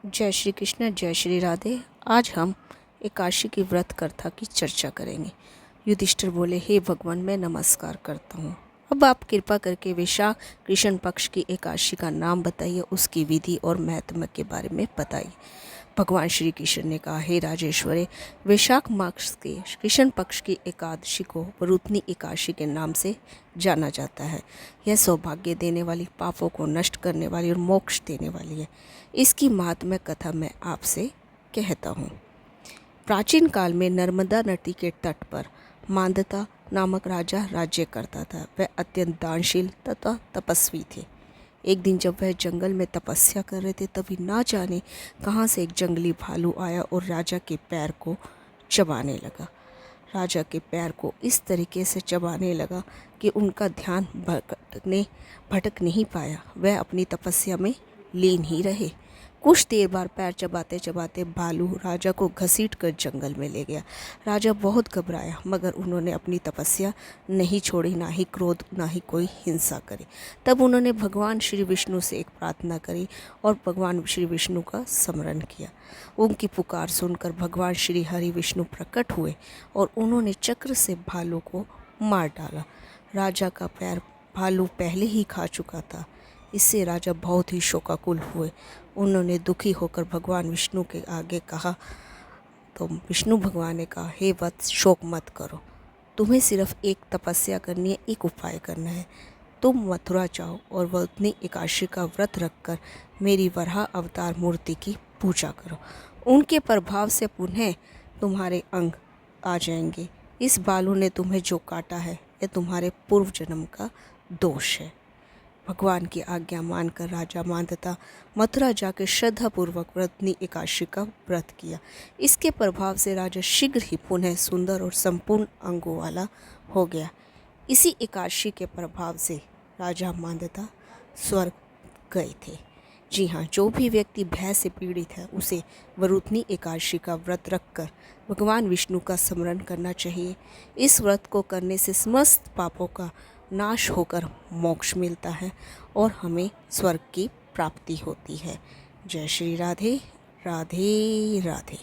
जय श्री कृष्ण, जय श्री राधे। आज हम एकादशी की व्रत कथा की चर्चा करेंगे। युधिष्ठिर बोले, हे भगवान, मैं नमस्कार करता हूँ। अब आप कृपा करके वैशाख कृष्ण पक्ष की एकादशी का नाम बताइए, उसकी विधि और महत्व के बारे में बताइए। भगवान श्री कृष्ण ने कहा, हे राजेश्वरी, वैशाख मास के कृष्ण पक्ष की एकादशी को वरुथनी एकादशी के नाम से जाना जाता है। यह सौभाग्य देने वाली, पापों को नष्ट करने वाली और मोक्ष देने वाली है। इसकी महात्म्य कथा मैं आपसे कहता हूँ। प्राचीन काल में नर्मदा नदी के तट पर मांदता नामक राजा राज्य करता था। वह अत्यंत दानशील तथा तपस्वी थे। एक दिन जब वह जंगल में तपस्या कर रहे थे, तभी ना जाने कहाँ से एक जंगली भालू आया और राजा के पैर को चबाने लगा। राजा के पैर को इस तरीके से चबाने लगा कि उनका ध्यान भटक नहीं पाया। वह अपनी तपस्या में लीन ही रहे। कुछ देर बाद पैर चबाते चबाते भालू राजा को घसीट कर जंगल में ले गया। राजा बहुत घबराया, मगर उन्होंने अपनी तपस्या नहीं छोड़ी, ना ही क्रोध, ना ही कोई हिंसा करी। तब उन्होंने भगवान श्री विष्णु से एक प्रार्थना करी और भगवान श्री विष्णु का स्मरण किया। उनकी पुकार सुनकर भगवान श्री हरि विष्णु प्रकट हुए और उन्होंने चक्र से भालू को मार डाला। राजा का पैर भालू पहले ही खा चुका था। इससे राजा बहुत ही शोकाकुल हुए। उन्होंने दुखी होकर भगवान विष्णु के आगे कहा, तो विष्णु भगवान ने कहा, हे वत्स, शोक मत करो। तुम्हें सिर्फ एक तपस्या करनी है, एक उपाय करना है। तुम मथुरा जाओ और वरुथनी एकादशी का व्रत रखकर मेरी वराह अवतार मूर्ति की पूजा करो। उनके प्रभाव से पुनः तुम्हारे अंग आ जाएंगे। इस भालू ने तुम्हें जो काटा है, यह तुम्हारे पूर्व जन्म का दोष है। भगवान की आज्ञा मानकर राजा मांदता मथुरा जाकर श्रद्धापूर्वक वरुथनी एकादशी का व्रत किया। इसके प्रभाव से राजा शीघ्र ही पुनः सुंदर और संपूर्ण अंगों वाला हो गया। इसी एकादशी के प्रभाव से राजा मांदता स्वर्ग गए थे। जी हाँ, जो भी व्यक्ति भय से पीड़ित है, उसे वरुथनी एकादशी का व्रत रखकर भगवान विष्णु का स्मरण करना चाहिए। इस व्रत को करने से समस्त पापों का नाश होकर मोक्ष मिलता है और हमें स्वर्ग की प्राप्ति होती है। जय श्री राधे, राधे राधे।